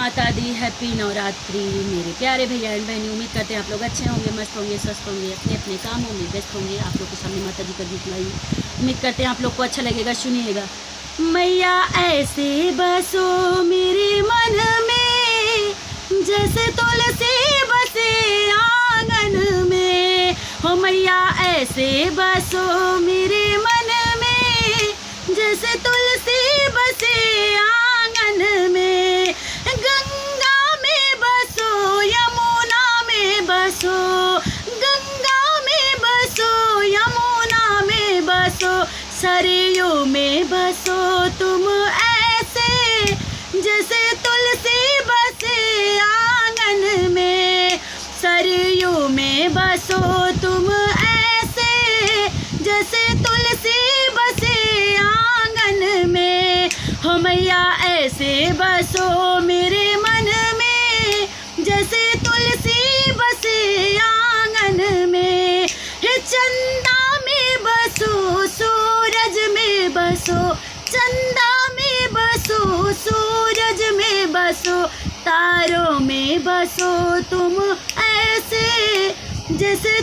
माता दी, हैप्पी नवरात्रि मेरे प्यारे भैया एंड बहनी। उम्मीद करते हैं आप लोग अच्छे होंगे, मस्त होंगे, स्वस्थ होंगे, अपने अपने कामों में व्यस्त होंगे। आप लोग के सामने माता जी का गीत लाई, उम्मीद करते हैं आप लोग को अच्छा लगेगा। सुनिएगा। मैया ऐसे बसो मेरे मन में, जैसे तुलसी बसे आंगन में। हो मैया ऐसे बसो मेरे मन में, जैसे तुलसी बसे आंगन में। गंगा में बसो, यमुना में बसो, गंगा में बसो, यमुना में बसो, सरयू में बसो तुम ऐसे, जैसे तुलसी बसे आंगन में। सरयू में बसो तुम ऐसे, जैसे तुलसी बसे आंगन में। हो मैया ऐसे बसो मेरे मन में, जैसे तुलसी बसे आंगन में। हे चंदा में बसो, सूरज में बसो, चंदा में बसो, सूरज में बसो, तारों में बसो तुम ऐसे, जैसे